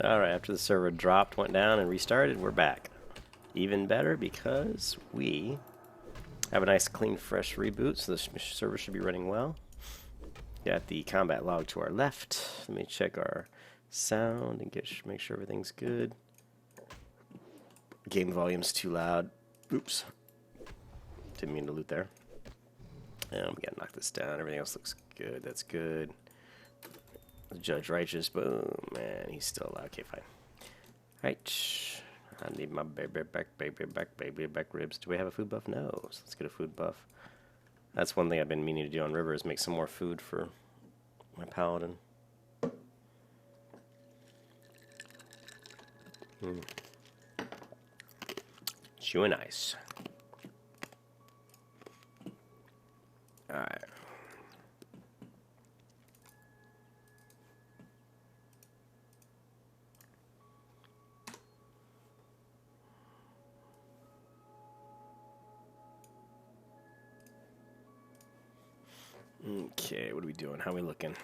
Alright, after the server dropped, went down, and restarted, we're back. Even better because we have a nice, clean, fresh reboot, so the server should be running well. Got the combat log to our left. Let me check our sound and make sure everything's good. Game volume's too loud. Oops. Didn't mean to loot there. And we gotta knock this down. Everything else looks good. That's good. Judge Righteous, boom, man, he's still alive. Okay, fine. Alright, I need my baby back ribs. Do we have a food buff? No, so let's get a food buff. That's one thing I've been meaning to do on River is make some more food for my Paladin. Chewing ice. Alright. Okay, what are we doing? How are we looking?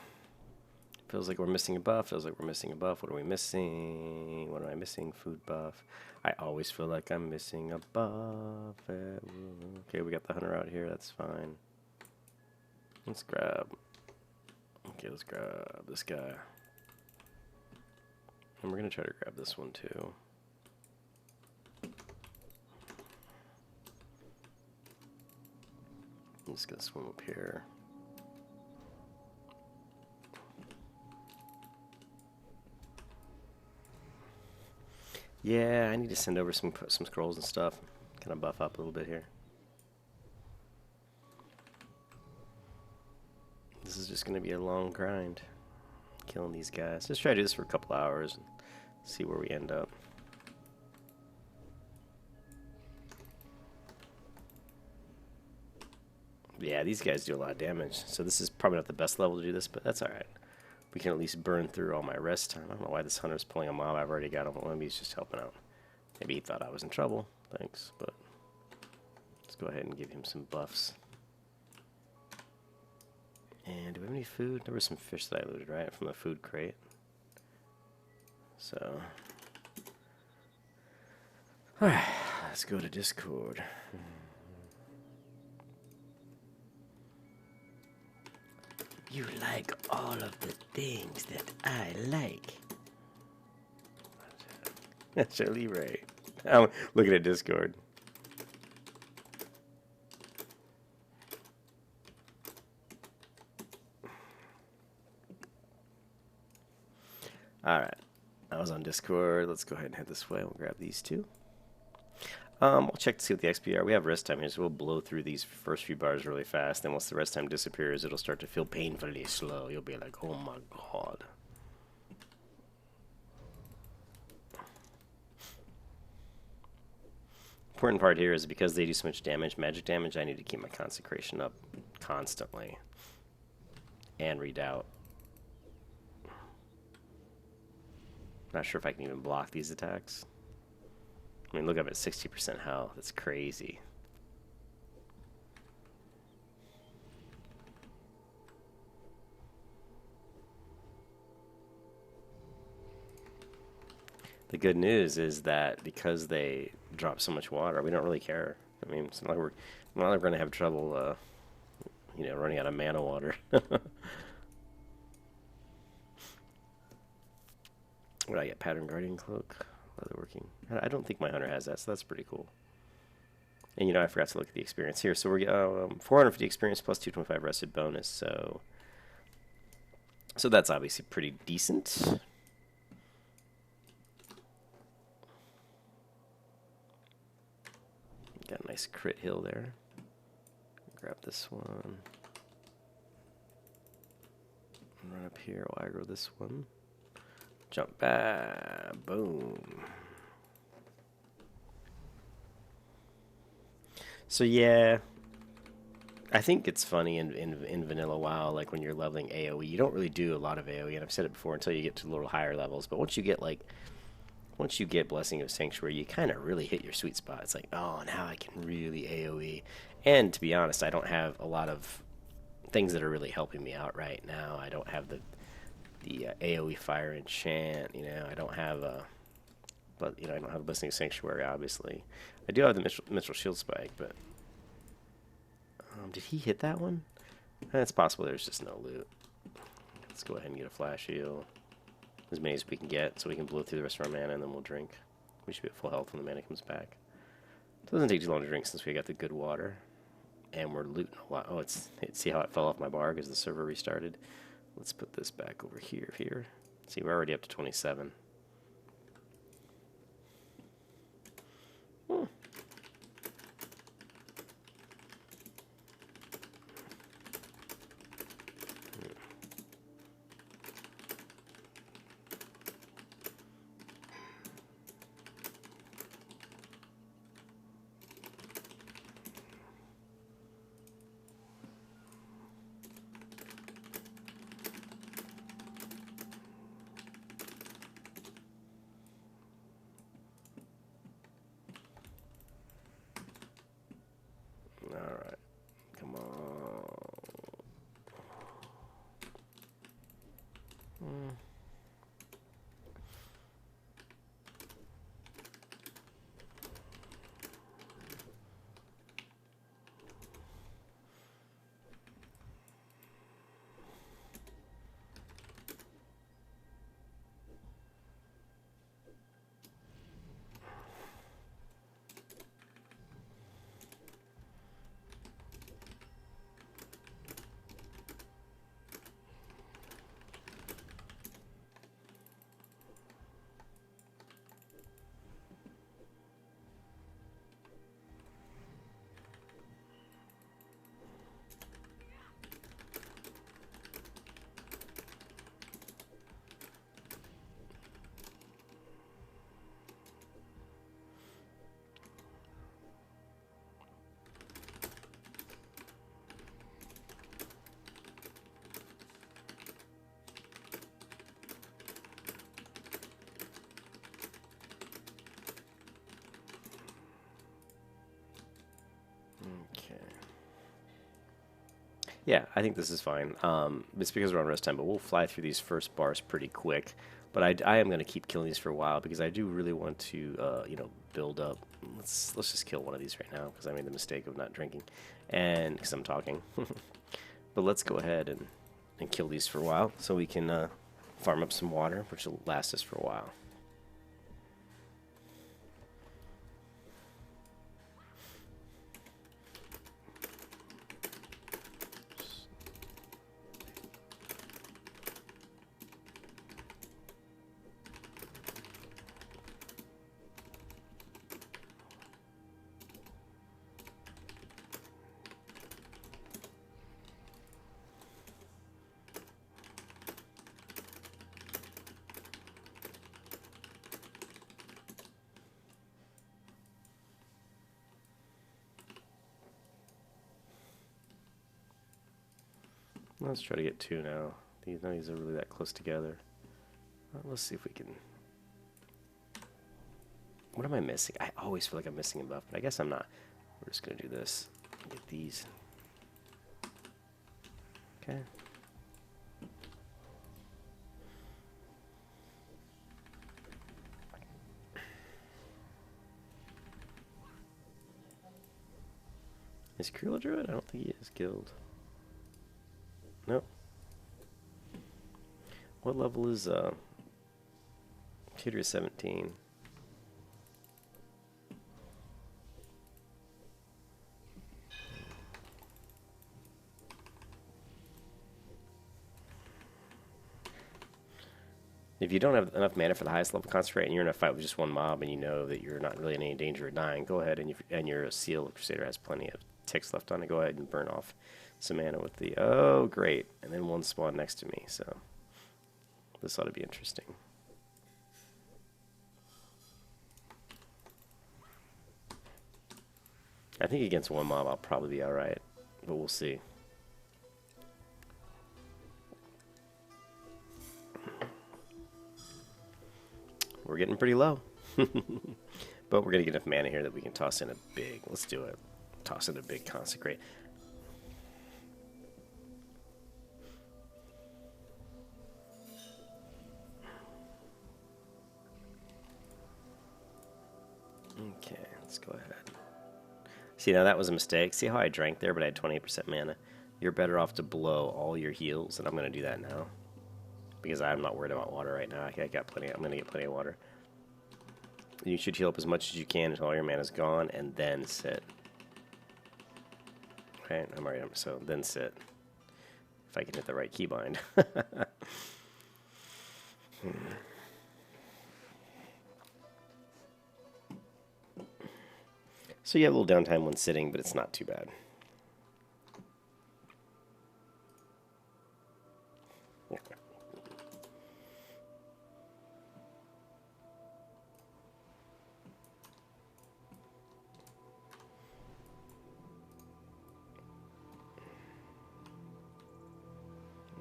Feels like we're missing a buff. Feels like we're missing a buff. What are we missing? What am I missing? Food buff. I always feel like I'm missing a buff. Okay, we got the hunter out here. That's fine. Let's grab. Okay, let's grab this guy. And we're going to try to grab this one too. Let's get this one up here. Yeah, I need to send over some scrolls and stuff. Kind of buff up a little bit here. This is just going to be a long grind. Killing these guys. Just try to do this for a couple hours and see where we end up. Yeah, these guys do a lot of damage. So this is probably not the best level to do this, but that's alright. We can at least burn through all my rest time. I don't know why this hunter's pulling a mob. I've already got him. Well, maybe he's just helping out. Maybe he thought I was in trouble. Thanks, but let's go ahead and give him some buffs. And do we have any food? There was some fish that I looted, right? From the food crate. So, alright, let's go to Discord. You like all of the things that I like. That's Charlie Ray. I'm looking at Discord. Alright. I was on Discord. Let's go ahead and head this way. We'll grab these two. We'll check to see what the XP are. We have rest time here, so we'll blow through these first few bars really fast. Then once the rest time disappears, it'll start to feel painfully slow. You'll be like, oh my god. Important part here is because they do so much damage, magic damage, I need to keep my consecration up constantly. And redoubt. Not sure if I can even block these attacks. I mean, look, I'm at 60% health. That's crazy. The good news is that because they drop so much water, we don't really care. I mean, it's not like we're going to have trouble, running out of mana water. What do I get? Pattern Guardian Cloak. Leatherworking. I don't think my hunter has that, so that's pretty cool. And I forgot to look at the experience here. So we're 450 experience plus 225 rested bonus. So that's obviously pretty decent. Got a nice crit hill there. Grab this one. Run up here. I'll aggro this one. Jump back. Boom. So yeah, I think it's funny in vanilla WoW, like when you're leveling AoE, you don't really do a lot of AoE, and I've said it before, until you get to a little higher levels. But once you get Blessing of Sanctuary, you kind of really hit your sweet spot. It's like, oh, now I can really AoE. And to be honest, I don't have a lot of things that are really helping me out right now. I don't have the the AoE fire enchant. You know, I don't have a, but you know, I don't have a Blessing Sanctuary. Obviously, I do have the Mithril Shield Spike, but did he hit that one? It's possible there's just no loot. Let's go ahead and get a flash heal, as many as we can get, so we can blow through the rest of our mana, and then we'll drink. We should be at full health when the mana comes back. It doesn't take too long to drink since we got the good water. And we're looting a lot. Oh, see how it fell off my bar because the server restarted? Let's put this back over here. See, we're already up to 27. Hmm. Alright, come on. Yeah, I think this is fine. It's because we're on rest time, but we'll fly through these first bars pretty quick. But I am going to keep killing these for a while because I do really want to, you know, build up. Let's just kill one of these right now because I made the mistake of not drinking, and because I'm talking. But let's go ahead and kill these for a while so we can farm up some water, which will last us for a while. Let's try to get two now. These are really that close together. Let's see if we can... What am I missing? I always feel like I'm missing a buff, but I guess I'm not. We're just going to do this. Get these. Okay. Is Krill a druid? I don't think he is guild. Nope. What level is Peter 17? If you don't have enough mana for the highest level concentrate and you're in a fight with just one mob and you know that you're not really in any danger of dying, go ahead and your Seal Crusader has plenty of ticks left on it. Go ahead and burn off some mana with the... Oh, great. And then one spawn next to me, so this ought to be interesting. I think against one mob I'll probably be alright, but we'll see. We're getting pretty low. But we're going to get enough mana here that we can toss in a big... Let's do it. Toss in a big Consecrate. Okay, let's go ahead. See, now that was a mistake. See how I drank there, but I had 28% mana? You're better off to blow all your heals, and I'm going to do that now. Because I'm not worried about water right now. I got plenty. I'm going to get plenty of water. You should heal up as much as you can until all your mana's gone, and then sit. Okay, I'm already up, so then sit. If I can hit the right keybind. So you have a little downtime when sitting, but it's not too bad.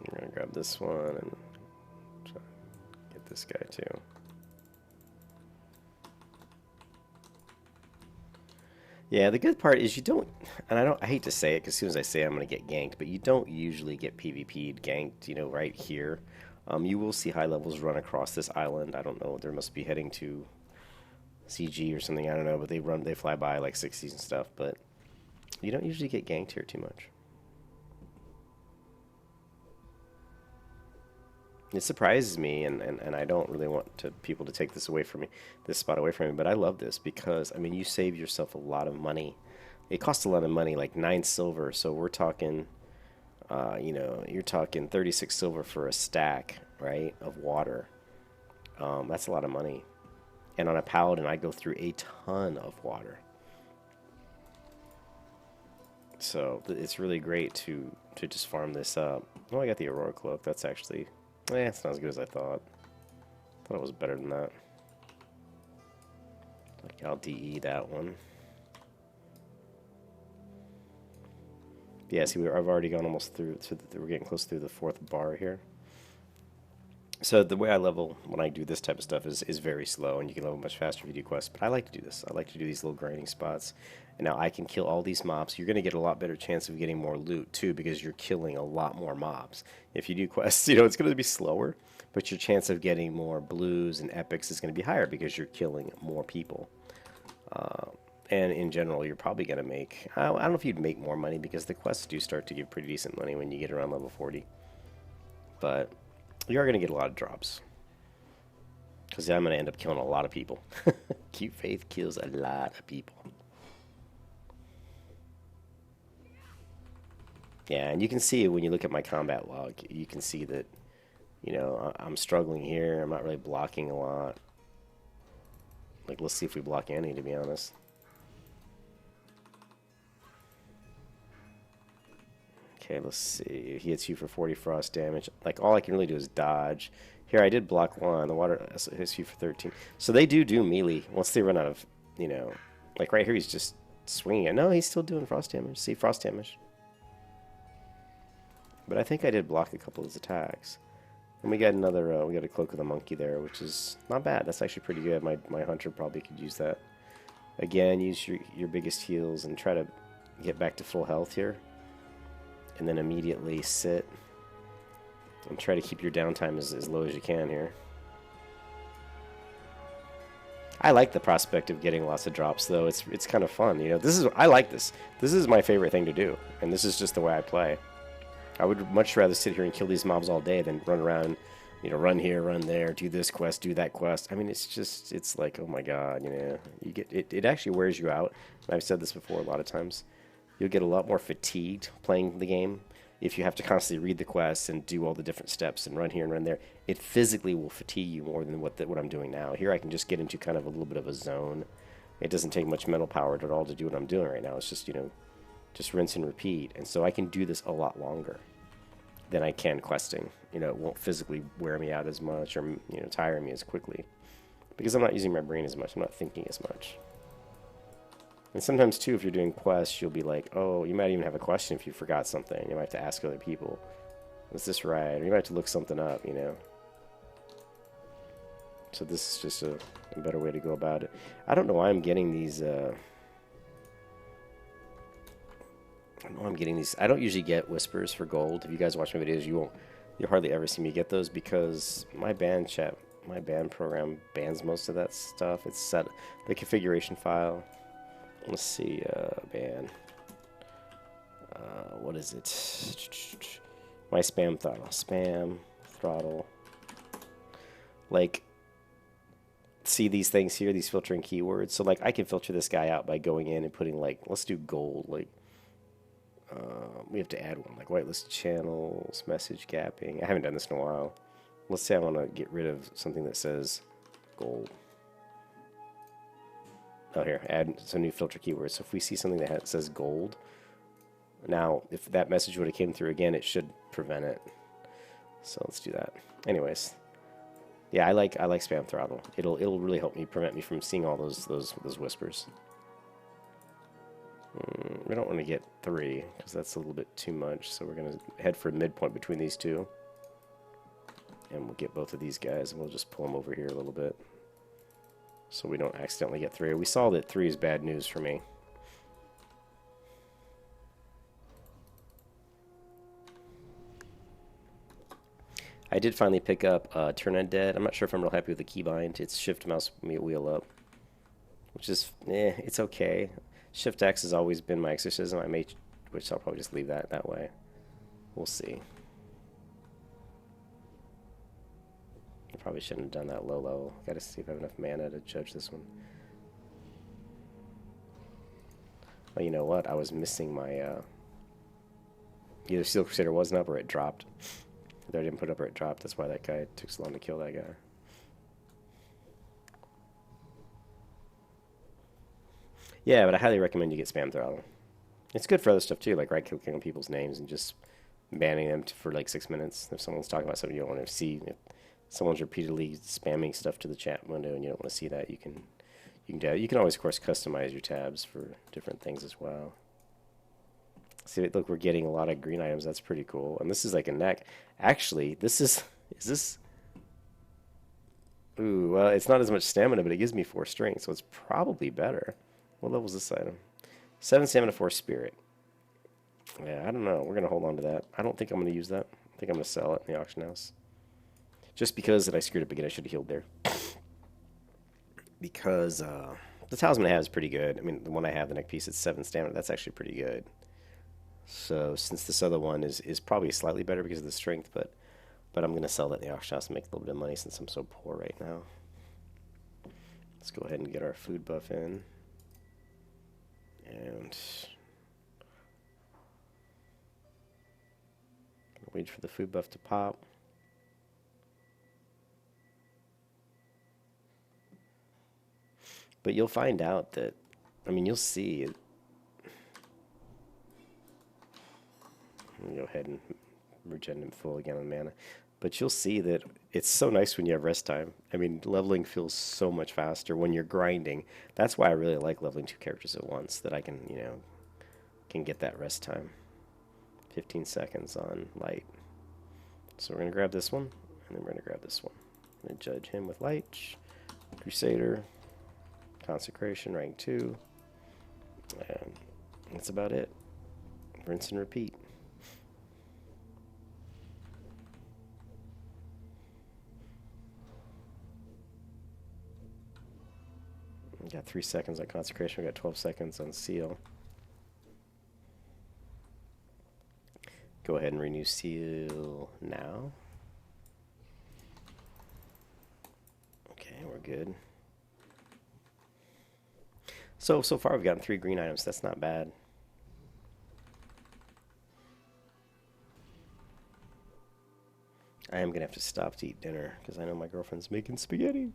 I'm going to grab this one and try to get this guy too. Yeah, the good part is you don't, and I hate to say it because as soon as I say it, I'm going to get ganked, but you don't usually get PvP'd ganked, you know, right here. You will see high levels run across this island. I don't know, they must be heading to CG or something, I don't know, but they fly by like 60s and stuff, but you don't usually get ganked here too much. It surprises me, and I don't really want people to take this away from me, this spot away from me, but I love this because, I mean, you save yourself a lot of money. It costs a lot of money, like 9 silver, so we're talking, you know, you're talking 36 silver for a stack, right, of water. That's a lot of money. And on a Paladin, I go through a ton of water. So it's really great to just farm this up. Oh, I got the Aurora Cloak. That's actually... it's not as good as I thought. Thought it was better than that. Like, I'll DE that one. Yeah, see, I've already gone almost through we're getting close through the 4th bar here. So the way I level when I do this type of stuff is very slow, and you can level much faster if you do quests. But I like to do this. I like to do these little grinding spots. And now I can kill all these mobs. You're going to get a lot better chance of getting more loot, too, because you're killing a lot more mobs. If you do quests, you know, it's going to be slower, but your chance of getting more blues and epics is going to be higher because you're killing more people. And in general, you're probably going to make... I don't know if you'd make more money because the quests do start to give pretty decent money when you get around level 40. But you are going to get a lot of drops. Because I'm going to end up killing a lot of people. Cute Faith kills a lot of people. Yeah, and you can see when you look at my combat log, you can see that, you know, I'm struggling here. I'm not really blocking a lot. Like, let's see if we block any, to be honest. Okay, let's see. He hits you for 40 frost damage. Like, all I can really do is dodge. Here, I did block 1. The water hits you for 13. So they do melee once they run out of, you know... Like, right here, he's just swinging it. No, he's still doing frost damage. See, frost damage. But I think I did block a couple of his attacks. And we got another, we got a Cloak of the Monkey there, which is not bad. That's actually pretty good. My Hunter probably could use that. Again, use your biggest heals and try to get back to full health here. And then immediately sit. And try to keep your downtime as low as you can here. I like the prospect of getting lots of drops, though. It's kind of fun, you know. I like this. This is my favorite thing to do. And this is just the way I play. I would much rather sit here and kill these mobs all day than run around, you know, run here, run there, do this quest, do that quest. I mean, it's like, oh my god, you know, you get it actually wears you out. And I've said this before a lot of times. You'll get a lot more fatigued playing the game if you have to constantly read the quests and do all the different steps and run here and run there. It physically will fatigue you more than what I'm doing now. Here I can just get into kind of a little bit of a zone. It doesn't take much mental power at all to do what I'm doing right now. It's just, you know, just rinse and repeat. And so I can do this a lot longer than I can questing. You know, it won't physically wear me out as much or, you know, tire me as quickly because I'm not using my brain as much. I'm not thinking as much. And sometimes, too, if you're doing quests, you'll be like, oh, you might even have a question if you forgot something. You might have to ask other people, was this right? Or you might have to look something up, you know. So this is just a better way to go about it. I don't know why I'm getting these... I don't usually get whispers for gold. If you guys watch my videos, you'll hardly ever see me get those because my ban chat My ban program bans most of that stuff. It's set the configuration file. Let's see, ban. What is it? My spam throttle. Spam throttle. Like, see these things here, these filtering keywords. So like I can filter this guy out by going in and putting like, let's do gold. Like, we have to add one, like whitelist channels, message gapping. I haven't done this in a while. Let's say I want to get rid of something that says gold. Oh, here, add some new filter keywords. So if we see something that says gold, now if that message would have came through again, it should prevent it. So let's do that. Anyways, yeah, I like spam throttle. It'll really help me prevent me from seeing all those whispers. We don't want to get 3 because that's a little bit too much. So we're gonna head for a midpoint between these two, and we'll get both of these guys, and we'll just pull them over here a little bit, so we don't accidentally get 3. We saw that 3 is bad news for me. I did finally pick up Turn Undead. I'm not sure if I'm real happy with the keybind. It's shift mouse wheel up, which is, it's okay. Shift X has always been my exorcism. Which I'll probably just leave that way. We'll see. I probably shouldn't have done that low level. Gotta see if I have enough mana to judge this one. Oh, you know what? I was missing my, either Steel Crusader wasn't up or it dropped. Either I didn't put it up or it dropped. That's why that guy took so long to kill that guy. Yeah, but I highly recommend you get spam throttle. It's good for other stuff too, like right-clicking on people's names and just banning them for like 6 minutes. If someone's talking about something you don't want to see, if someone's repeatedly spamming stuff to the chat window and you don't want to see that, you can do it. You can always, of course, customize your tabs for different things as well. See, look, we're getting a lot of green items. That's pretty cool. And this is like a neck. Actually, this is this? Ooh, well, it's not as much stamina, but it gives me 4 strength, so it's probably better. What level is this item? 7 stamina, 4 spirit. Yeah, I don't know. We're going to hold on to that. I don't think I'm going to use that. I think I'm going to sell it in the auction house. Just because that I screwed up again, I should have healed there. Because the talisman I have is pretty good. I mean, the one I have, the neck piece, it's 7 stamina. That's actually pretty good. So since this other one is probably slightly better because of the strength, but I'm going to sell that in the auction house and make a little bit of money since I'm so poor right now. Let's go ahead and get our food buff in. And wait for the food buff to pop. But you'll find out that, I mean, you'll see it. Go ahead and regen him full again on mana. But you'll see that it's so nice when you have rest time. I mean, leveling feels so much faster when you're grinding. That's why I really like leveling 2 characters at once, that I can, can get that rest time. 15 seconds on light. So we're going to grab this one, and then we're going to grab this one. I'm going to judge him with light. Crusader. Consecration, rank 2. And that's about it. Rinse and repeat. We got 3 seconds on consecration. We got 12 seconds on seal. Go ahead and renew seal now. Okay, we're good. So far we've gotten 3 green items. That's not bad. I am going to have to stop to eat dinner because I know my girlfriend's making spaghetti.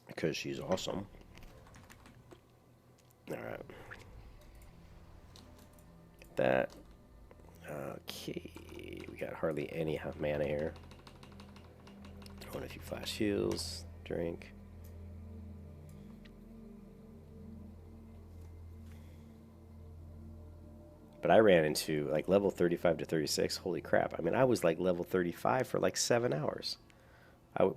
Because she's awesome. Alright. That. Okay. We got hardly any mana here. Throwing a few flash heals. Drink. But I ran into like level 35 to 36. Holy crap. I mean, I was like level 35 for like 7 hours.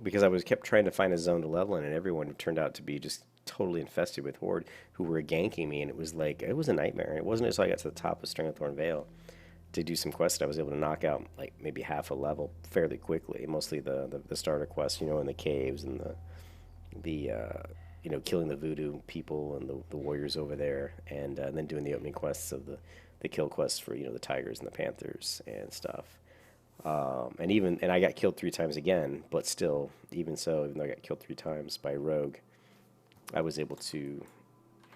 Because I kept trying to find a zone to level in, and everyone turned out to be just totally infested with Horde who were ganking me, and it was a nightmare. It wasn't until I got to the top of Stranglethorn Vale to do some quests that I was able to knock out like maybe half a level fairly quickly. Mostly the starter quests, you know, in the caves and the you know, killing the voodoo people and the warriors over there, and then doing the opening quests of the kill quests for, you know, the tigers and the panthers and stuff. And I got killed 3 times again, but still, even so, even though I got killed 3 times by a rogue, I was able to,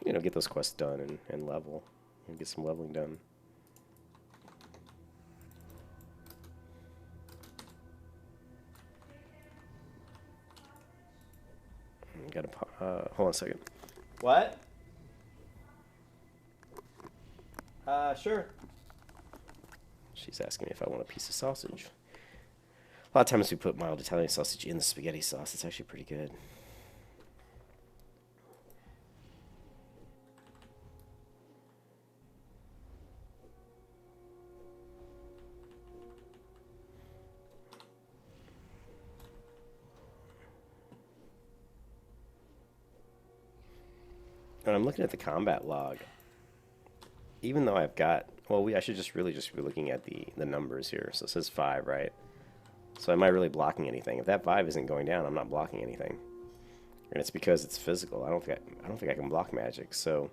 you know, get those quests done and level and get some leveling done. Got to hold on a second. What? Sure. She's asking me if I want a piece of sausage. A lot of times we put mild Italian sausage in the spaghetti sauce. It's actually pretty good. And I'm looking at the combat log. Even though I've got, well, I should just really just be looking at the numbers here. So it says 5, right? So am I really blocking anything? If that 5 isn't going down, I'm not blocking anything. And it's because it's physical. I don't think I can block magic. So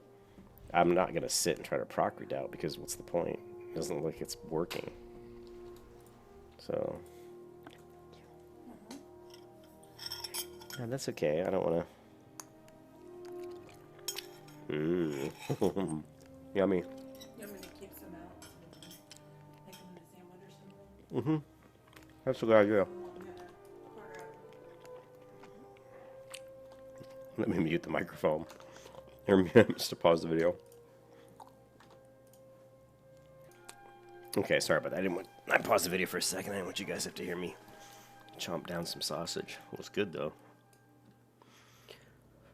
I'm not gonna sit and try to proc redoubt because what's the point? It doesn't look like it's working. So yeah, that's okay. I don't want to. Yummy. You want me to keep some out so we can make them into sandwich or something? That's a good idea. Well, I'm gonna quarter up. Let me mute the microphone. Or just pause the video. Okay, sorry about that. I paused the video for a second. I didn't want you guys to have to hear me chomp down some sausage. It was good though.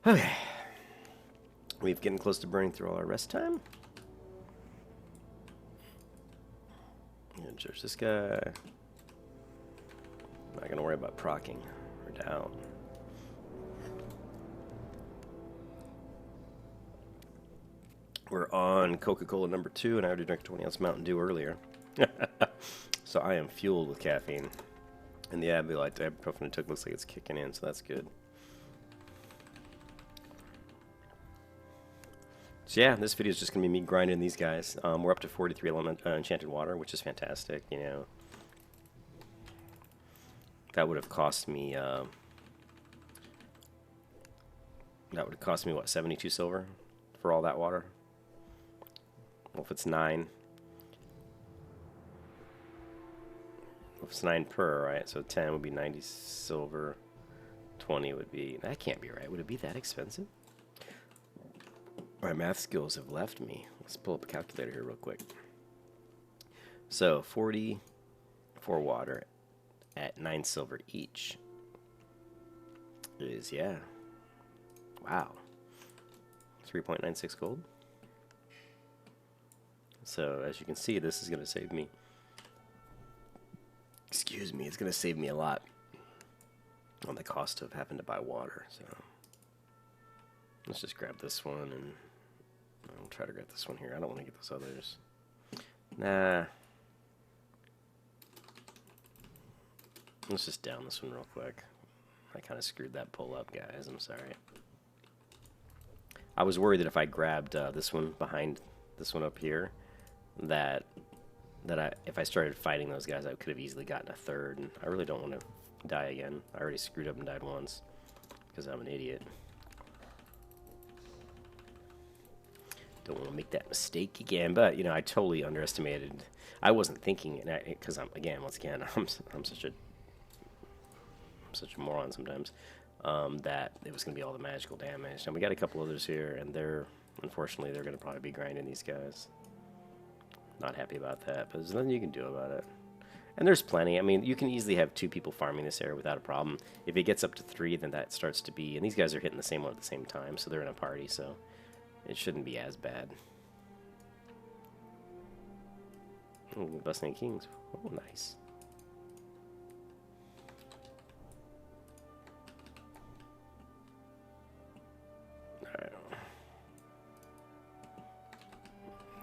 Okay. We're getting close to burning through all our rest time. And there's this guy. I'm not gonna worry about procking or down. We're on Coca-Cola number 2, and I already drank 20-ounce Mountain Dew earlier. So I am fueled with caffeine. And the ibuprofen I took looks like it's kicking in, so that's good. So yeah, this video is just going to be me grinding these guys. We're up to 43 Enchanted Water, which is fantastic, you know. That would have cost me, what, 72 silver for all that water? Well, if it's 9. Well, if it's 9 per, right? So 10 would be 90 silver. 20 would be... That can't be right. Would it be that expensive? My math skills have left me. Let's pull up a calculator here real quick. So 40 for water at 9 silver each is, yeah, wow, 3.96 gold. So as you can see, this is going to save me, excuse me, it's going to save me a lot on the cost of having to buy water. So let's just grab this one, and I'll try to grab this one here. I don't want to get those others. Nah. Let's just down this one real quick. I kind of screwed that pull up, guys. I'm sorry. I was worried that if I grabbed this one behind this one up here, if I started fighting those guys, I could have easily gotten a third. And I really don't want to die again. I already screwed up and died once because I'm an idiot. Don't want to make that mistake again, but you know, I totally underestimated. I wasn't thinking, because once again, I'm such a moron sometimes. That it was going to be all the magical damage, and we got a couple others here, and unfortunately they're going to probably be grinding these guys. Not happy about that, but there's nothing you can do about it. And there's plenty. I mean, you can easily have 2 people farming this area without a problem. If it gets up to 3, then that starts to be, and these guys are hitting the same one at the same time, so they're in a party, so it shouldn't be as bad. Oh, Busting Kings. Oh, nice. Alright.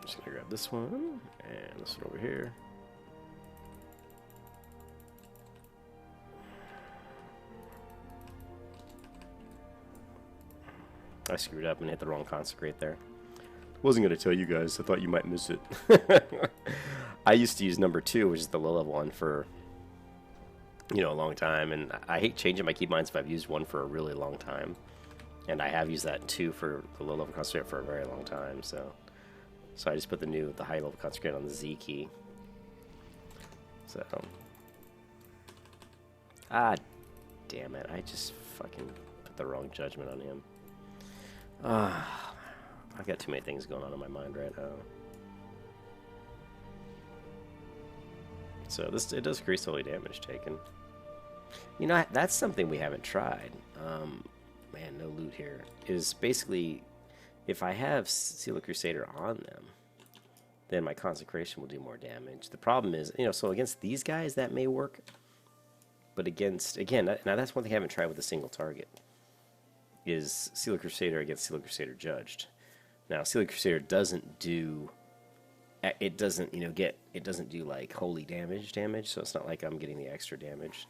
Just gonna grab this one and this one over here. I screwed up and hit the wrong consecrate there. Wasn't gonna tell you guys. I thought you might miss it. I used to use number 2, which is the low level one, for a long time, and I hate changing my keybinds if I've used one for a really long time. And I have used that 2 for the low level consecrate for a very long time. So I just put the high level consecrate on the Z key. So damn it! I just fucking put the wrong judgment on him. I've got too many things going on in my mind right now. So it does increase holy damage taken. That's something we haven't tried. Man, no loot here. Is basically, if I have Seal of Crusader on them, then my consecration will do more damage. The problem is, so against these guys that may work, but now that's one thing I haven't tried with a single target. Is Seal of Crusader against Seal of Crusader judged? Now, Seal of Crusader doesn't do like holy damage, so it's not like I'm getting the extra damage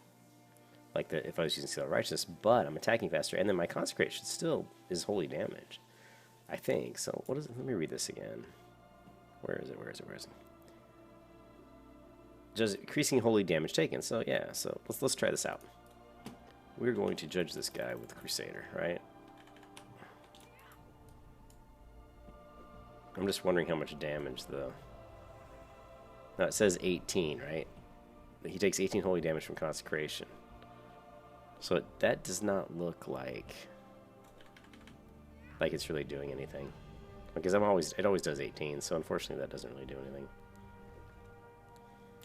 like if I was using Seal of Righteousness, but I'm attacking faster, and then my consecration still is holy damage, I think. So what is it? Let me read this again. Where is it? Just increasing holy damage taken. So yeah, so let's try this out. We're going to judge this guy with Crusader, right? I'm just wondering how much damage no, it says 18, right? He takes 18 holy damage from consecration. So that does not look like it's really doing anything. Because it always does 18, so unfortunately that doesn't really do anything.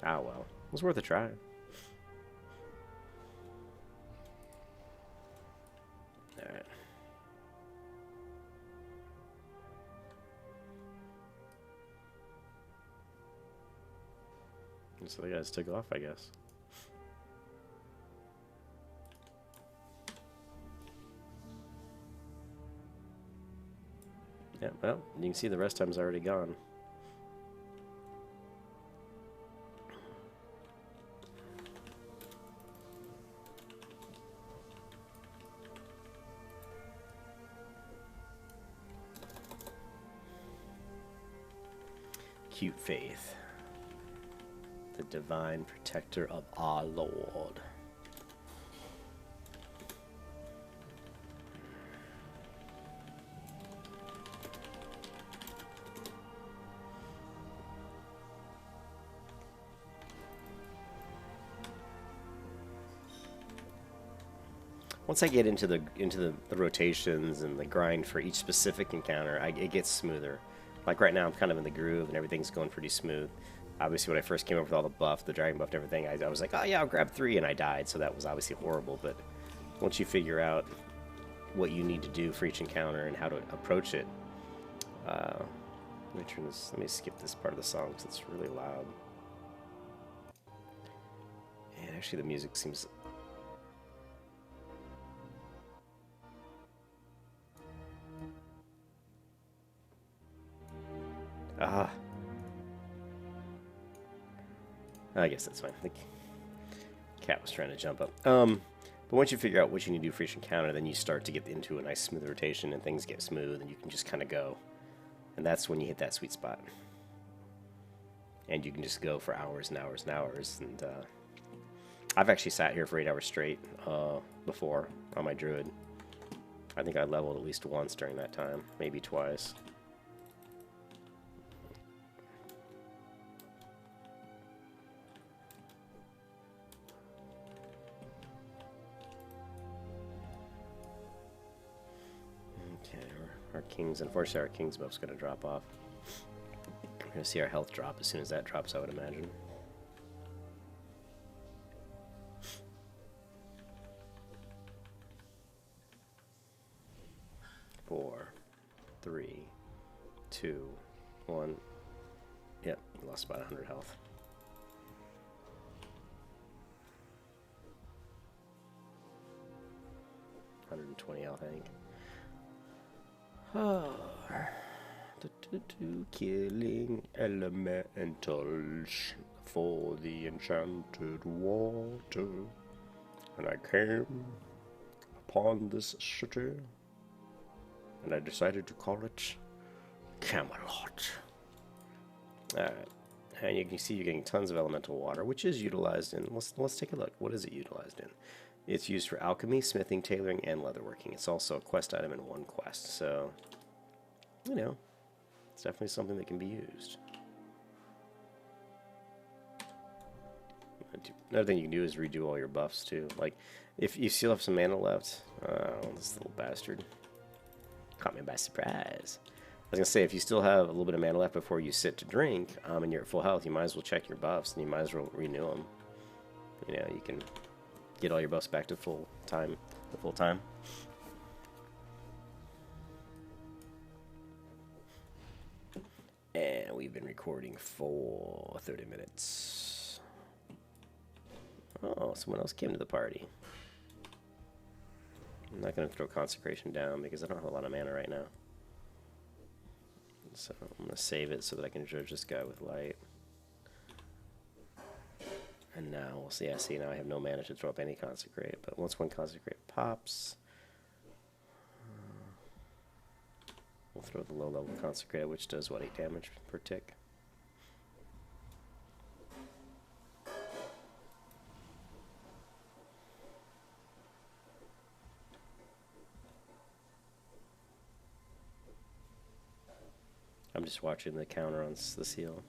Ah well, it was worth a try. Alright. So the guys took off, I guess. Yeah, well, you can see the rest time's already gone. Cute Faith, the divine protector of our Lord. Once I get into the rotations and the grind for each specific encounter, it gets smoother. Like right now, I'm kind of in the groove and everything's going pretty smooth. Obviously, when I first came up with all the buff, the dragon buff and everything, I was like, oh yeah, I'll grab 3, and I died, so that was obviously horrible. But once you figure out what you need to do for each encounter and how to approach it, let me skip this part of the song because it's really loud. And actually, the music seems... I guess that's fine. The cat was trying to jump up. But once you figure out what you need to do for each encounter, then you start to get into a nice smooth rotation and things get smooth and you can just kind of go. And that's when you hit that sweet spot. And you can just go for hours and hours and hours. And I've actually sat here for 8 hours straight before on my druid. I think I leveled at least once during that time, maybe twice. Our kings, unfortunately, our king's buff's going to drop off. We're going to see our health drop as soon as that drops, I would imagine. Four, 3, 2, 1. Yep, lost about 100 health. $120 health, I think. Oh. to killing elementals for the enchanted water. And I came upon this city, and I decided to call it Camelot. Alright, and you can see you're getting tons of elemental water, which is utilized in, let's take a look. What is it utilized in? It's used for alchemy, smithing, tailoring, and leatherworking. It's also a quest item in one quest, so, you know, it's definitely something that can be used. Another thing you can do is redo all your buffs too. Like, if you still have some mana left, this little bastard caught me by surprise. I was gonna say, if you still have a little bit of mana left before you sit to drink, and you're at full health, you might as well check your buffs, and you might as well renew them. You know, you can get all your buffs back to full time. And we've been recording for 30 minutes. Oh, someone else came to the party. I'm not going to throw Consecration down because I don't have a lot of mana right now. So I'm going to save it so that I can judge this guy with light. And now we'll see. I see now I have no mana to throw up any Consecrate. But once one Consecrate pops, we'll throw the low level Consecrate, which does what, 8 damage per tick. I'm just watching the counter on the seal.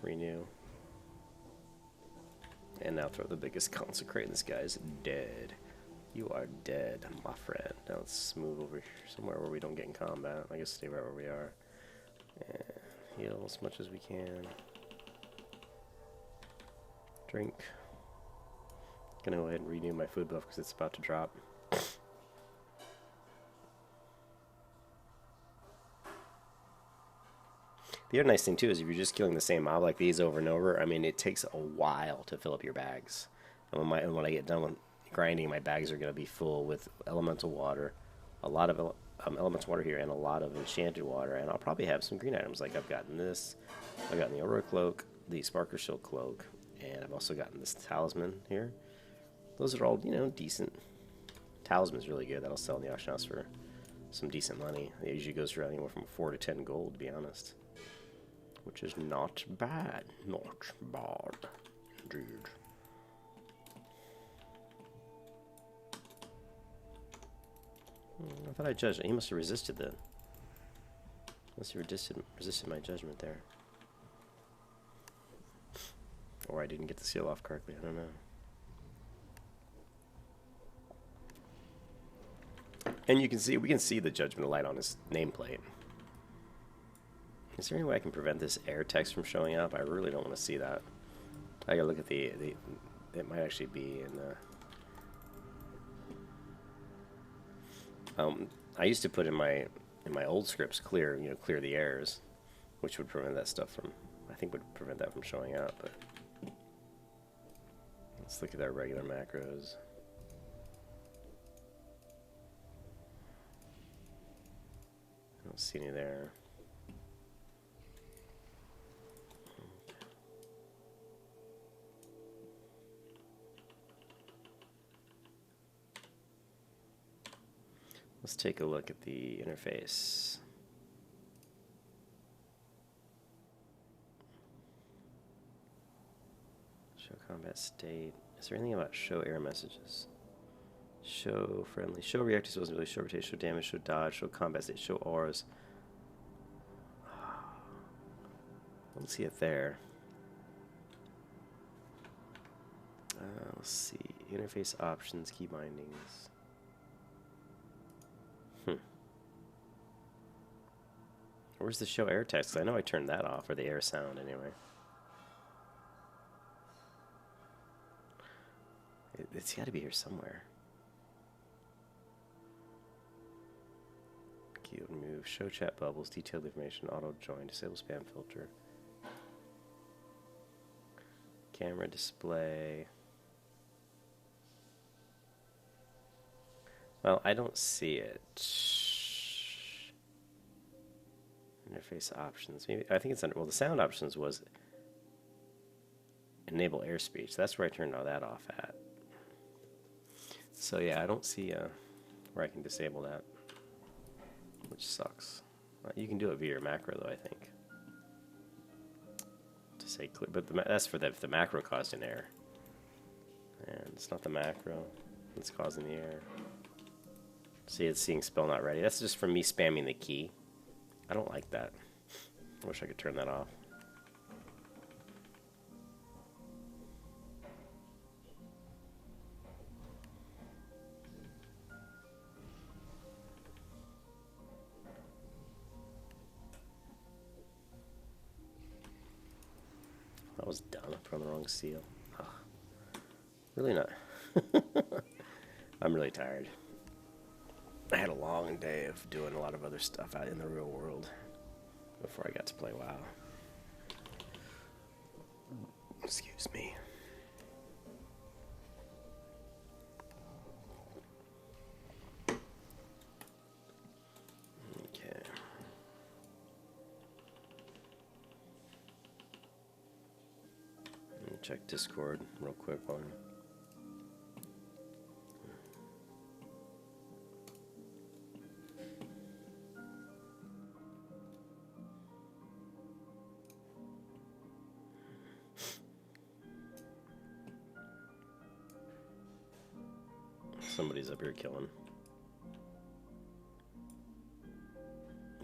Renew. And now throw the biggest Consecrate, and this guy's dead. You are dead, my friend. Now let's move over somewhere where we don't get in combat. I guess stay right where we are. And heal as much as we can. Drink. Gonna go ahead and renew my food buff because it's about to drop. The other nice thing too is if you're just killing the same mob like these over and over, I mean, it takes a while to fill up your bags. And when I get done with grinding, my bags are going to be full with elemental water, a lot of elemental water here, and a lot of enchanted water. And I'll probably have some green items, like I've gotten this, I've gotten the Aurora Cloak, the Sparker Shield Cloak, and I've also gotten this Talisman here. Those are all, you know, decent. Talisman's really good. That'll sell in the auction house for some decent money. It usually goes for anywhere from 4 to 10 gold, to be honest. Which is not bad. Not bad. Indeed. I thought I judged it. He must have resisted then. Unless he resisted my judgment there. Or I didn't get the seal off correctly. I don't know. And you can see, we can see the Judgment of Light on his nameplate. Is there any way I can prevent this air text from showing up? I really don't want to see that. I gotta look at the it might actually be in I used to put in my old scripts clear the errors, which would prevent that stuff from, I think would prevent that from showing up, but let's look at our regular macros. I don't see any there. Let's take a look at the interface. Show combat state. Is there anything about show error messages? Show friendly. Show reactive responsibility. Show rotation. Show damage. Show dodge. Show combat state. Show auras. I don't see it there. Let's see. Interface options. Key bindings. Where's the show air text? 'Cause I know I turned that off, or the air sound anyway. It's got to be here somewhere. Keyboard move, show chat bubbles, detailed information, auto join, disable spam filter, camera display. Well, I don't see it. Interface options. Maybe I think it's under. Well, the sound options was enable air speech. That's where I turned all that off at. So yeah, I don't see where I can disable that, which sucks. You can do it via your macro though, I think. To say click, but that's for if the macro caused an error, and it's not the macro that's causing the error. See, it's seeing spell not ready. That's just from me spamming the key. I don't like that. I wish I could turn that off. That was dumb. I put on the wrong seal. Oh, really not. I'm really tired. I had a long day of doing a lot of other stuff out in the real world before I got to play WoW. Excuse me. Okay. Let me check Discord real quick on. Somebody's up here killing.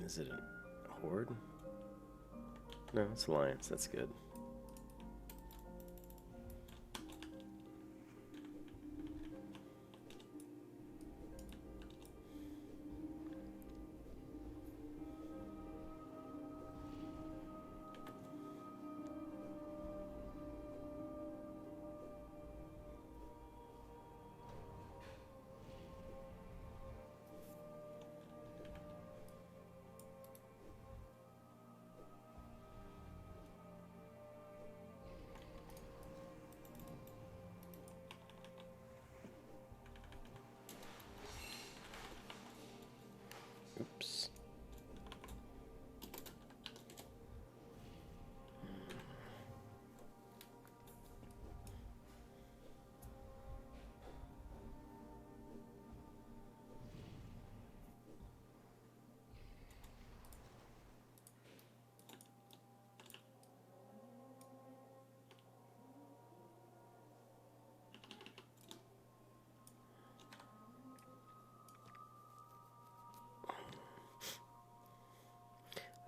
Is it a horde? No, it's alliance. That's good. Oops.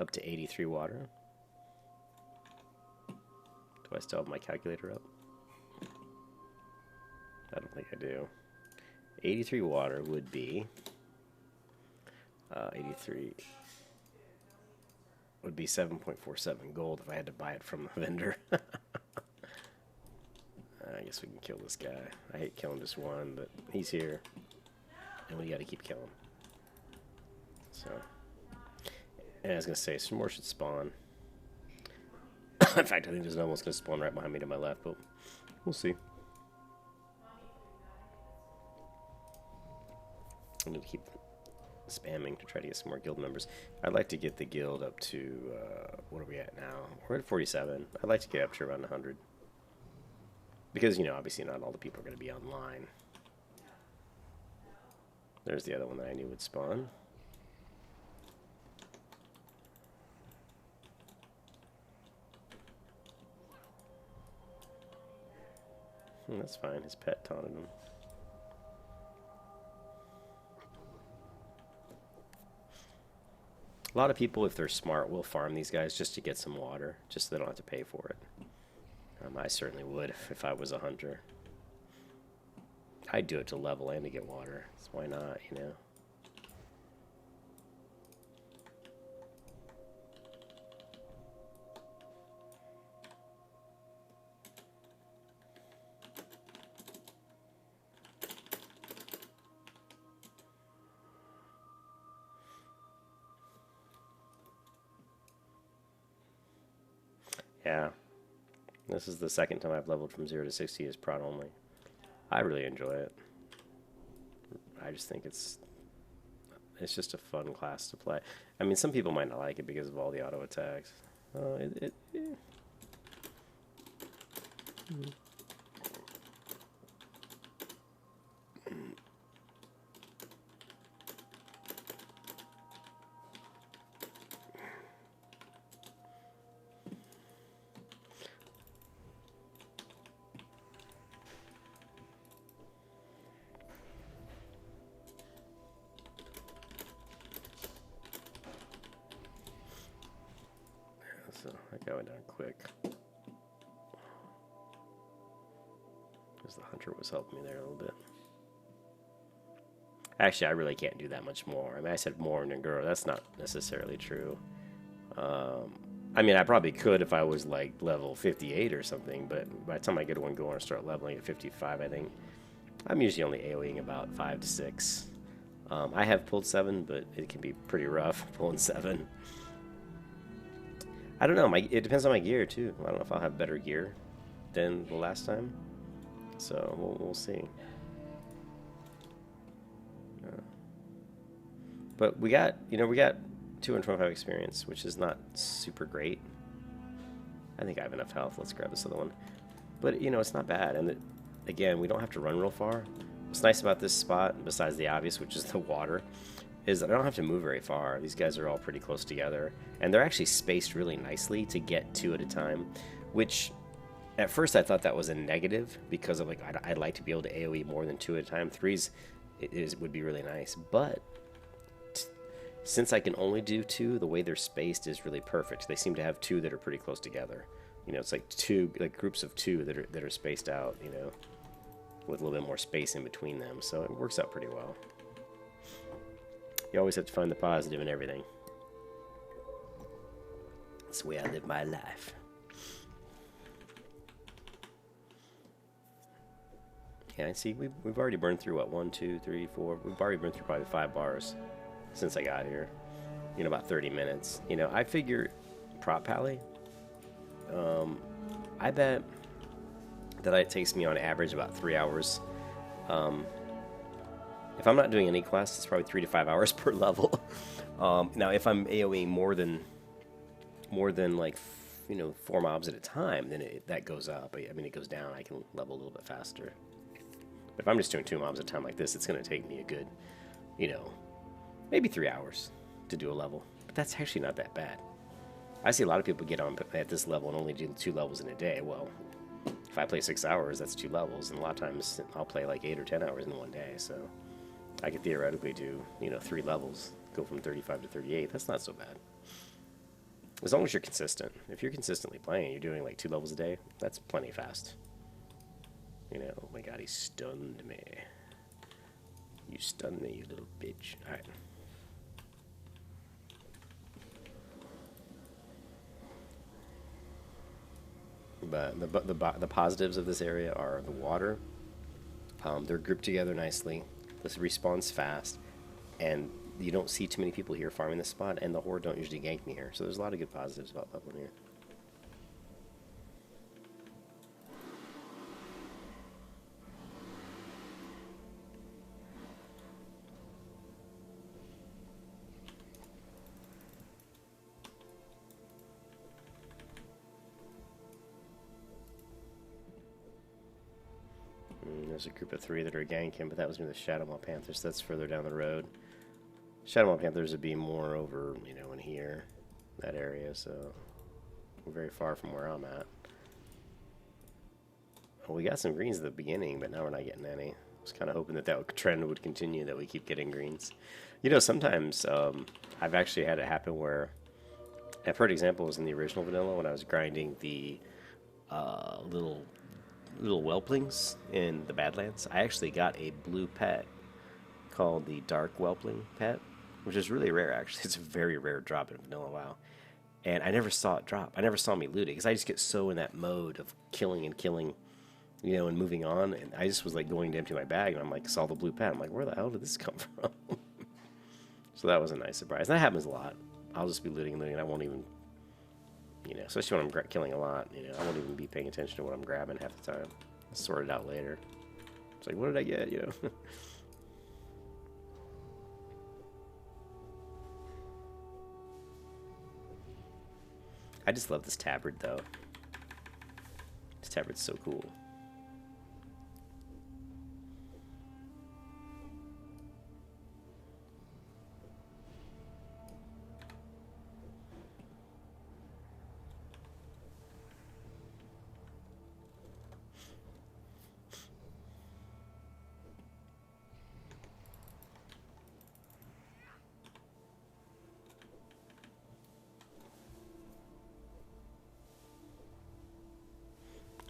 Up to 83 water. Do I still have my calculator up? I don't think I do. 83 water would be 83 would be 7.47 gold if I had to buy it from the vendor. I guess we can kill this guy. I hate killing just one, but he's here, and we got to keep killing. So. And I was going to say, some more should spawn. In fact, I think there's another one's going to spawn right behind me to my left, but we'll see. I need to keep spamming to try to get some more guild members. I'd like to get the guild up to, what are we at now? We're at 47. I'd like to get up to around 100. Because, you know, obviously not all the people are going to be online. There's the other one that I knew would spawn. That's fine. His pet taunted him. A lot of people, if they're smart, will farm these guys just to get some water, just so they don't have to pay for it. I certainly would if I was a hunter. I'd do it to level and to get water. So why not, you know? Yeah, this is the second time I've leveled from 0 to 60 as prod only. I really enjoy it. I just think it's It's just a fun class to play. I mean, some people might not like it because of all the auto attacks. So that guy went down quick. Because the hunter was helping me there a little bit. Actually, I really can't do that much more. I mean, I said more in Naguro. That's not necessarily true. I mean, I probably could if I was like level 58 or something, but by the time I get one going and start leveling at 55, I think I'm usually only AoEing about 5 to 6. I have pulled 7, but it can be pretty rough pulling 7. I don't know. It depends on my gear too. I don't know if I'll have better gear than the last time, so we'll see. But we got 225 experience, which is not super great. I think I have enough health. Let's grab this other one. But it's not bad, and again, we don't have to run real far. What's nice about this spot, besides the obvious, which is the water, is that I don't have to move very far. These guys are all pretty close together, and they're actually spaced really nicely to get 2 at a time, which at first I thought that was a negative because of I'd like to be able to AoE more than 2 at a time. 3s would be really nice, but since I can only do 2, the way they're spaced is really perfect. They seem to have 2 that are pretty close together. It's like 2 groups of 2 that are spaced out, with a little bit more space in between them. So it works out pretty well. You always have to find the positive in everything. That's the way I live my life. Yeah, and see, we've already burned through, what, 1, 2, 3, 4. We've already burned through probably 5 bars since I got here. About 30 minutes. I figure prop pally. I bet that it takes me on average about 3 hours. If I'm not doing any class, it's probably 3 to 5 hours per level. Now, if I'm AoEing more than 4 mobs at a time, then that goes up. I mean, it goes down. I can level a little bit faster. But if I'm just doing 2 mobs at a time like this, it's going to take me a good, maybe 3 hours to do a level. But that's actually not that bad. I see a lot of people get on at this level and only do 2 levels in a day. Well, if I play 6 hours, that's 2 levels, and a lot of times I'll play like 8 or 10 hours in one day. So I could theoretically do 3 levels, go from 35 to 38. That's not so bad, as long as you're consistent. If you're consistently playing, you're doing like 2 levels a day. That's plenty fast. Oh my God, he stunned me. You stunned me, you little bitch. All right. But the positives of this area are the water. They're grouped together nicely. This respawns fast, and you don't see too many people here farming this spot, and the horde don't usually gank me here. So there's a lot of good positives about leveling here. There's a group of 3 that are ganking, but that was near the Shadowmaw Panthers. So that's further down the road. Shadowmaw Panthers would be more over, in here, that area. So we're very far from where I'm at. Well, we got some greens at the beginning, but now we're not getting any. I was kind of hoping that trend would continue, that we keep getting greens. Sometimes I've actually had it happen where I've heard examples in the original vanilla when I was grinding the little whelplings in the Badlands. I actually got a blue pet called the Dark Whelpling pet, which is really rare, actually. It's a very rare drop in vanilla WoW. And I never saw it drop. I never saw me loot it, because I just get so in that mode of killing, and moving on. And I just was like going to empty my bag, and I'm like, saw the blue pet. I'm like, where the hell did this come from? So that was a nice surprise. That happens a lot. I'll just be looting, and I won't even, especially when I'm killing a lot, I won't even be paying attention to what I'm grabbing half the time. I'll sort it out later. It's like, what did I get, I just love this tabard, though. This tabard's so cool.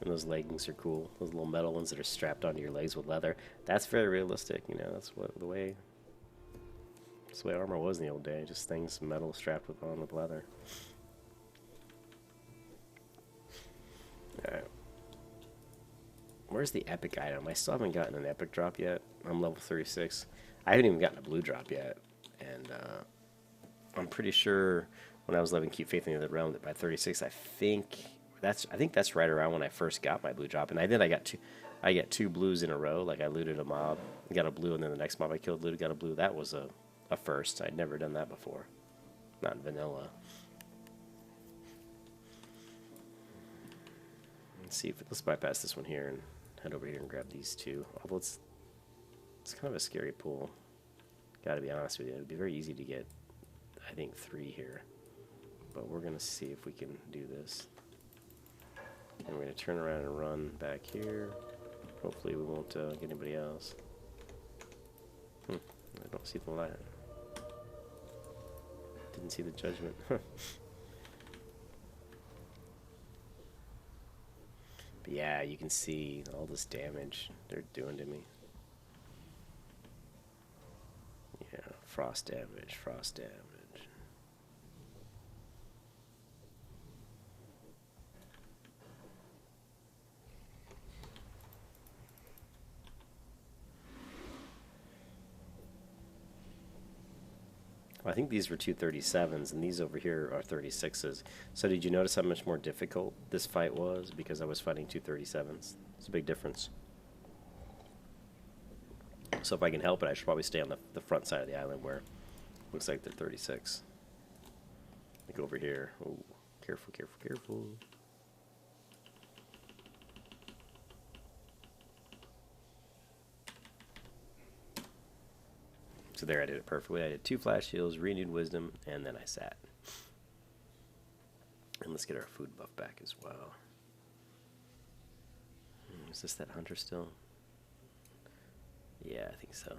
And those leggings are cool. Those little metal ones that are strapped onto your legs with leather. That's very realistic, you know. That's the way armor was in the old day. Just things metal strapped on with leather. All right. Where's the epic item? I still haven't gotten an epic drop yet. I'm level 36. I haven't even gotten a blue drop yet, and I'm pretty sure when I was living Keep Faith in the Other Realm that by 36, I think that's right around when I first got my blue drop, and I got two blues in a row. Like I looted a mob, got a blue, and then the next mob I killed got a blue. That was a first. I'd never done that before, not in vanilla. Let's see let's bypass this one here and head over here and grab these two. Although it's kind of a scary pool. Got to be honest with you, it'd be very easy to get, I think, 3 here, but we're gonna see if we can do this. And we're going to turn around and run back here. Hopefully we won't get anybody else. I don't see the light. Didn't see the judgment. But yeah, you can see all this damage they're doing to me. Yeah, frost damage, frost damage. I think these were 237s, and these over here are 36s. So did you notice how much more difficult this fight was because I was fighting 237s? It's a big difference. So if I can help it, I should probably stay on the front side of the island where it looks like they're 36. Like over here. Oh, careful, careful, careful. So there I did it perfectly. I did 2 flash heals, renewed wisdom, and then I sat. And let's get our food buff back as well. Is this that hunter still? Yeah, I think so.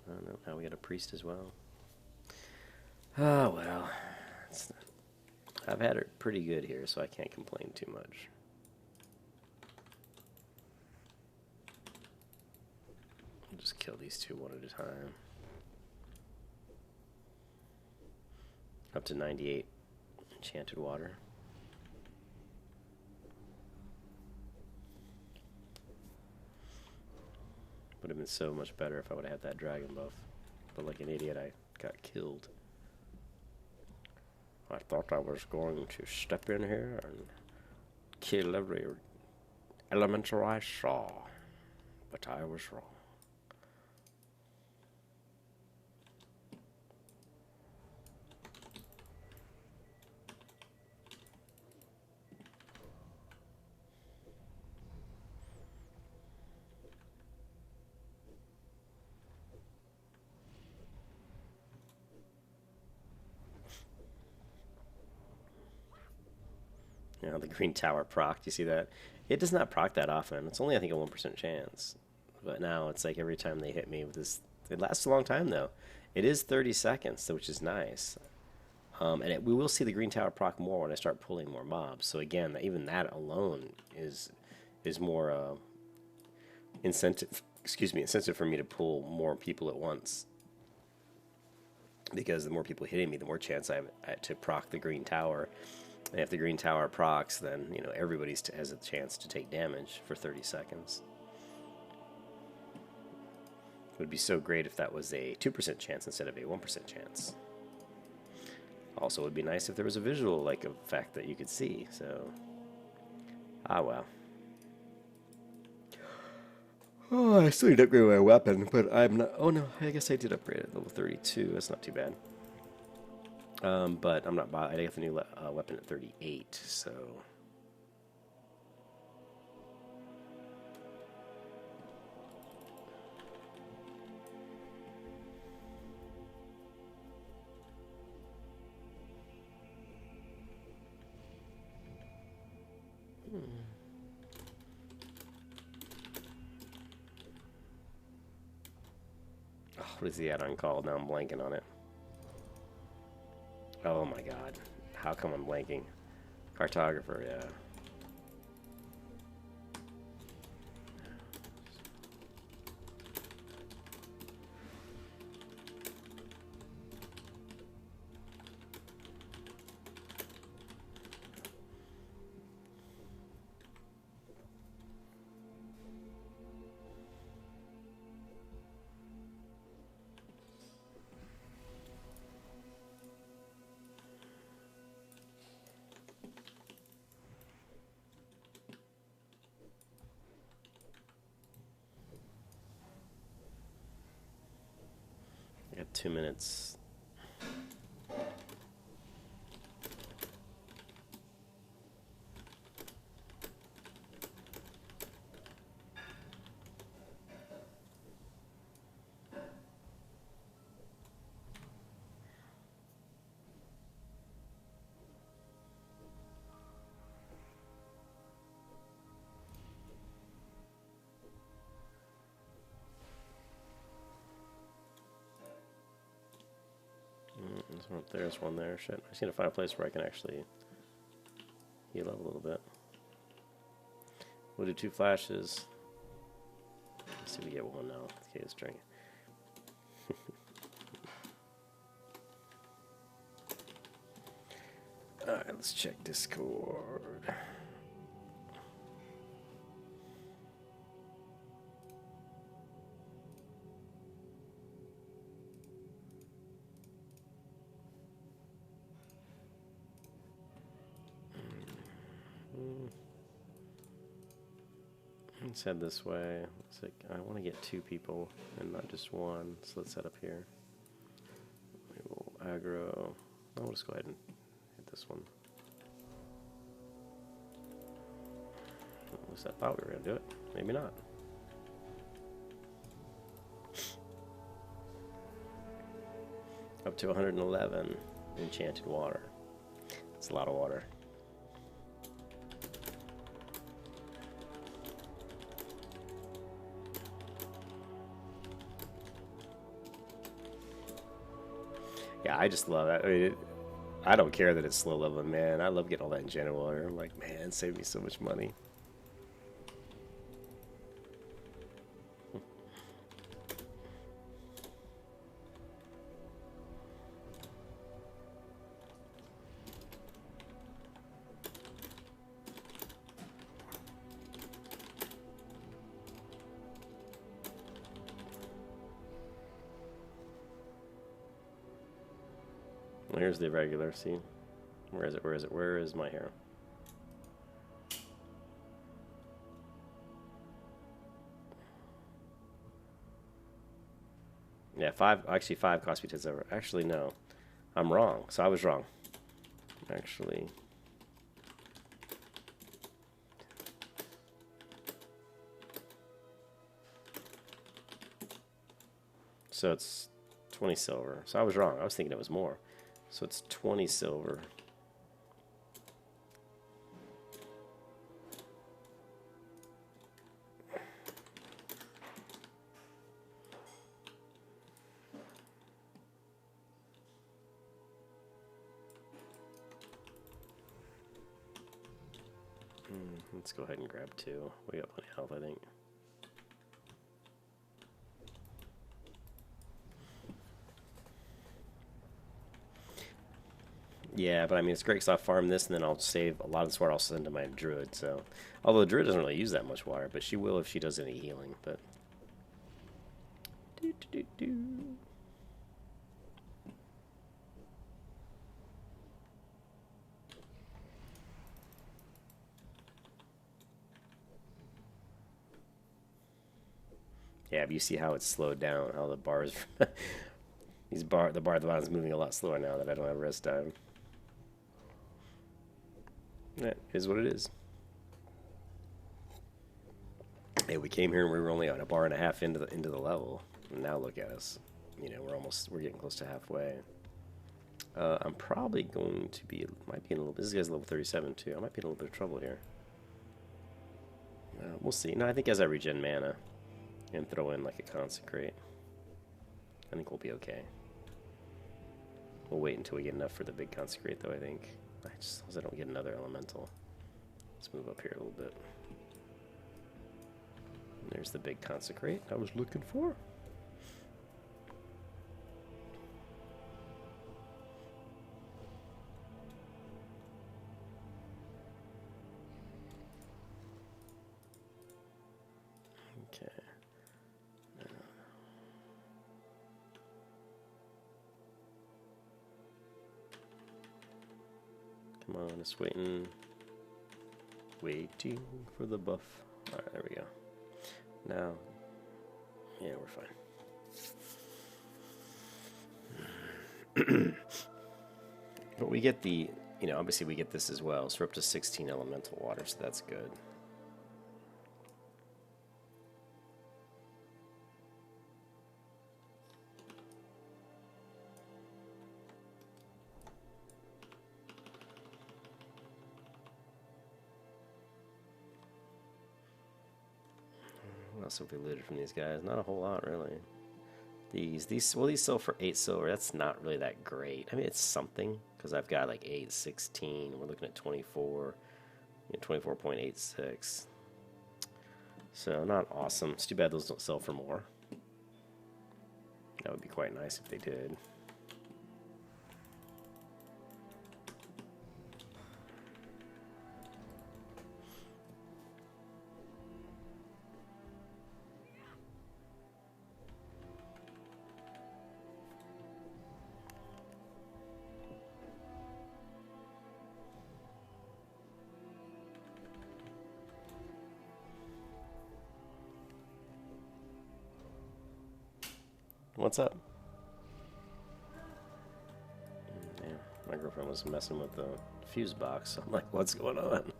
Oh no, now we got a priest as well. Oh well. I've had it pretty good here, so I can't complain too much. Just kill these 2 one at a time. Up to 98 Enchanted Water. Would have been so much better if I would have had that dragon buff. But like an idiot, I got killed. I thought I was going to step in here and kill every elemental I saw. But I was wrong. You know, the green tower proc, you see that? It does not proc that often. It's only, I think, a 1% chance. But now it's like every time they hit me with this... It lasts a long time, though. It is 30 seconds, which is nice. And we will see the green tower proc more when I start pulling more mobs. So again, even that alone is more incentive for me to pull more people at once. Because the more people hitting me, the more chance I have to proc the green tower. And if the green tower procs, then everybody has a chance to take damage for 30 seconds. It would be so great if that was a 2% chance instead of a 1% chance. Also, it would be nice if there was a visual effect that you could see. So, well. Oh, I still need to upgrade my weapon, but I'm not. Oh no, I guess I did upgrade it level 32. That's not too bad. But I'm not buying. I get the new weapon at 38, so. Oh, what is the add-on called? Now I'm blanking on it. Oh my god. How come I'm blanking? Cartographer, yeah. I got 2 minutes. There's one up there, there's one there. Shit. I just need to find a place where I can actually heal up a little bit. We'll do 2 flashes. Let's see if we get one now. Okay, let's drink it. Alright, let's check Discord. Let's head this way. Looks like I want to get 2 people and not just one. So let's head up here. We will aggro. I'll just go ahead and hit this one. At least I thought we were going to do it. Maybe not. Up to 111 Enchanted Water. It's a lot of water. Yeah, I just love it. I mean, I don't care that it's slow leveling, man. I love getting all that Enchanted Water. I'm like, man, it saved me so much money. Well, here's the regular. See, where is it? Where is it? Where is my hero? Yeah, 5. Actually, 5 cost me 10 over. Actually, no, I'm wrong. So I was wrong. Actually, so it's 20 silver. So I was wrong. I was thinking it was more. So it's 20 silver. Let's go ahead and grab 2. We got plenty of health, I think. Yeah, but I mean, it's great because I'll farm this and then I'll save a lot of this water. I'll send to my druid. So, although the druid doesn't really use that much water, but she will if she does any healing. But yeah, but you see how it's slowed down, how the bars. The bar at the bottom is moving a lot slower now that I don't have rest time. That is what it is. Hey, we came here and we were only on a bar and a half into the level. And now look at us. You know, we're getting close to halfway. I'm probably going to be, might be in a little, this guy's level 37 too. I might be in a little bit of trouble here. We'll see. No, I think as I regen mana and throw in like a consecrate, I think we'll be okay. We'll wait until we get enough for the big consecrate though, I think. As long as I don't get another elemental. Let's move up here a little bit. And there's the big consecrate I was looking for. Okay. Come on, it's waiting for the buff. Alright, there we go. Now, yeah, we're fine. But we get the, you know, obviously we get this as well. So we're up to 16 elemental water, so that's good. What else have we looted from these guys? Not a whole lot, really. These sell for 8 silver. That's not really that great. I mean, it's something, because I've got like 8, 16. We're looking at 24, you know, 24.86. So, not awesome. It's too bad those don't sell for more. That would be quite nice if they did. What's up? Yeah, my girlfriend was messing with the fuse box. So I'm like, what's going on?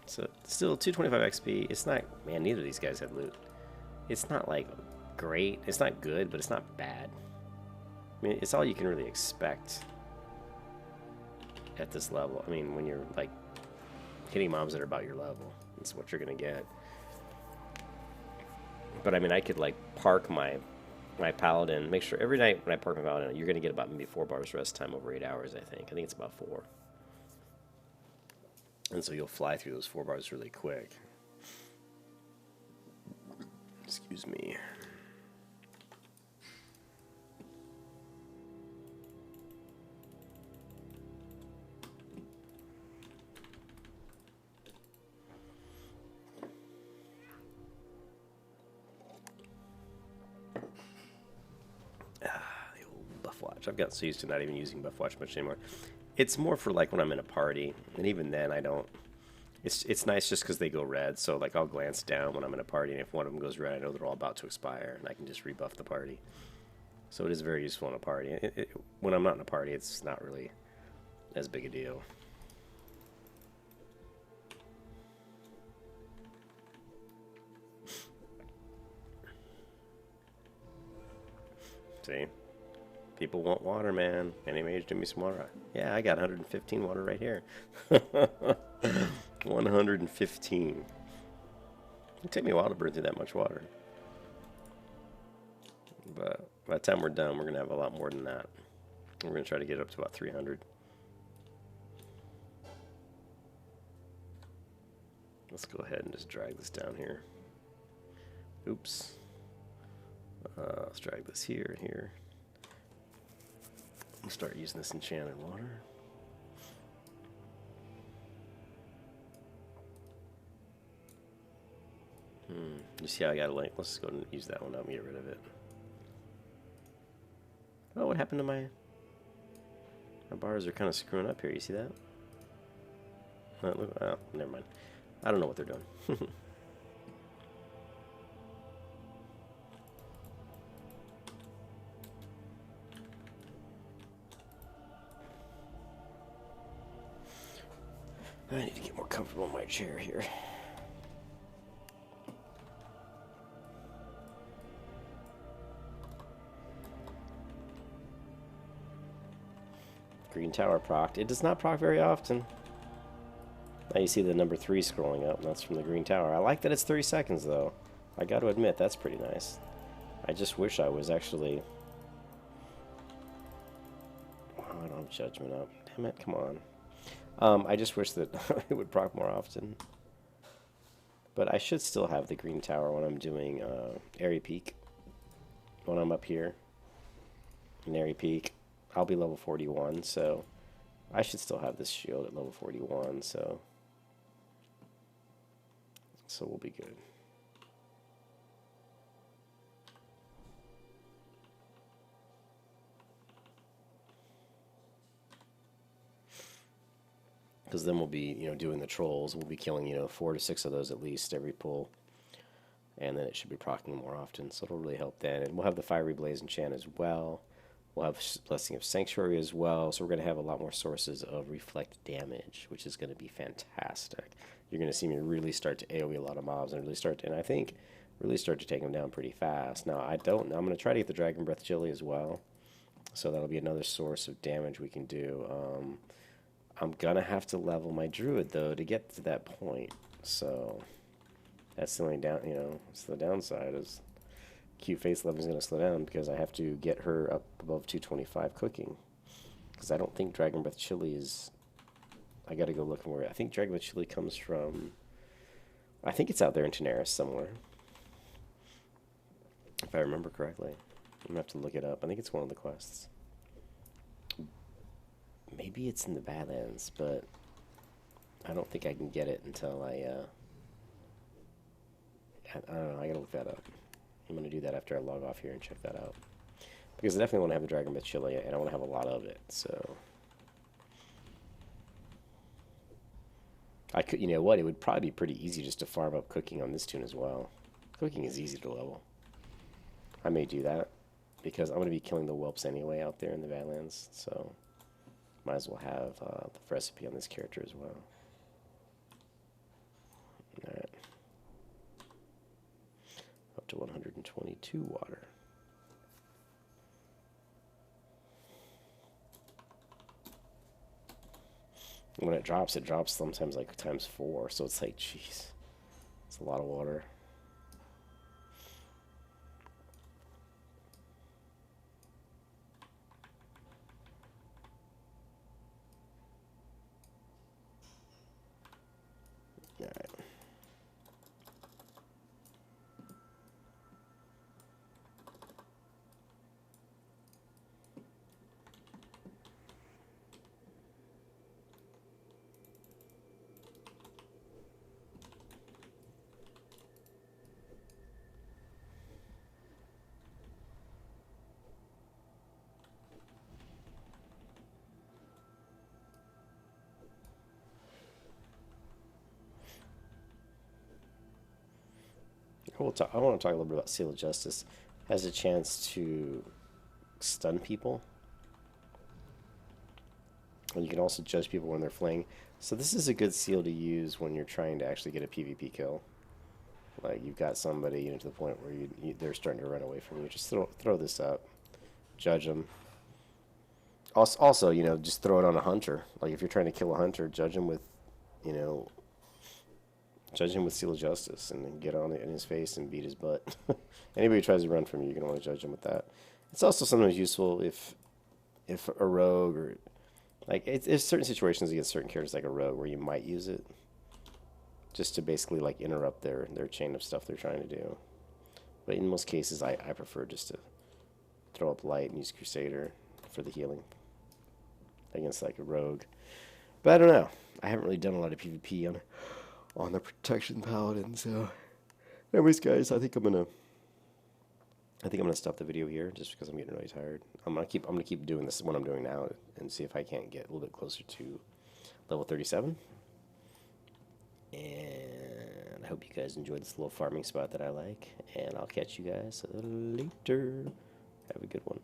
So, still 225 XP. It's not, man, neither of these guys had loot. It's not like great. It's not good, but it's not bad. I mean, it's all you can really expect at this level. I mean, when you're like hitting mobs that are about your level, that's what you're gonna get. But I mean, I could like park my Paladin. Make sure every night when I park my Paladin, you're gonna get about maybe 4 bars rest time over 8 hours. I think it's about 4. And so you'll fly through those 4 bars really quick. Excuse me. The old buff watch. I've gotten so used to not even using buff watch much anymore. It's more for like when I'm in a party, and even then I don't. It's nice just because they go red, so like I'll glance down when I'm in a party, and if one of them goes red, I know they're all about to expire, and I can just rebuff the party. So it is very useful in a party. When I'm not in a party, it's not really as big a deal. See? People want water, man. Any mage, give me some water. Yeah, I got 115 water right here. 115. It'd take me a while to burn through that much water. But by the time we're done, we're going to have a lot more than that. We're going to try to get up to about 300. Let's go ahead and just drag this down here. Oops. Let's drag this here and here. We'll start using this enchanted water. You see how I got a link? Let's just go and use that one up and get rid of it. Oh, what happened to my bars are kind of screwing up here. You see that? Oh, never mind. I don't know what they're doing. I need to get more comfortable in my chair here. Green tower procced. It does not proc very often. Now you see the number 3 scrolling up, and that's from the green tower. I like that it's 30 seconds, though. I got to admit, that's pretty nice. I just wish I was actually... Oh, I don't have judgment up. Damn it, come on. I just wish that it would proc more often. But I should still have the green tower when I'm doing Airy Peak. When I'm up here in Airy Peak. I'll be level 41, so I should still have this shield at level 41, so we'll be good. Because then we'll be, doing the trolls. We'll be killing, 4 to 6 of those at least every pull. And then it should be proccing more often, so it'll really help then. And we'll have the Fiery Blaze enchant as well. We'll have Blessing of Sanctuary as well, so we're going to have a lot more sources of reflect damage, which is going to be fantastic. You're going to see me really start to AoE a lot of mobs, and I think really start to take them down pretty fast. Now, I'm going to try to get the Dragon Breath Chili as well, so that'll be another source of damage we can do. I'm going to have to level my Druid, though, to get to that point, so that's the only it's the downside is... Cute face level is going to slow down because I have to get her up above 225 cooking. Because I don't think Dragon Breath Chili is... I got to go look where... I think Dragon Breath Chili comes from... I think it's out there in Tenaris somewhere. If I remember correctly. I'm going to have to look it up. I think it's one of the quests. Maybe it's in the Badlands, but... I don't think I can get it until I don't know. I got to look that up. I'm going to do that after I log off here and check that out. Because I definitely want to have the Dragon Breath Chili, and I want to have a lot of it, so... I could, you know what, it would probably be pretty easy just to farm up cooking on this tune as well. Cooking is easy to level. I may do that, because I'm going to be killing the whelps anyway out there in the Badlands, so... Might as well have the recipe on this character as well. Alright. Up to 122 water. When it drops sometimes like ×4, so it's like, jeez, it's a lot of water. All right. I want to talk a little bit about Seal of Justice. Has a chance to stun people. And you can also judge people when they're fleeing. So this is a good seal to use when you're trying to actually get a PvP kill. Like you've got somebody to the point where they're starting to run away from you. Just throw this up. Judge them. Also, just throw it on a hunter. Like if you're trying to kill a hunter, judge him with, judge him with Seal of Justice and then get on it in his face and beat his butt. Anybody who tries to run from you, you're going to want to judge him with that. It's also sometimes useful if a rogue or... Like, there's certain situations against certain characters like a rogue where you might use it. Just to basically, like, interrupt their chain of stuff they're trying to do. But in most cases, I prefer just to throw up light and use Crusader for the healing. Against, like, a rogue. But I don't know. I haven't really done a lot of PvP on the Protection Paladin, so... Anyways, guys, I think I'm going to I think I'm gonna stop the video here just because I'm getting really tired. I'm gonna keep doing this what I'm doing now and see if I can't get a little bit closer to level 37. And I hope you guys enjoyed this little farming spot that I like. And I'll catch you guys later. Have a good one.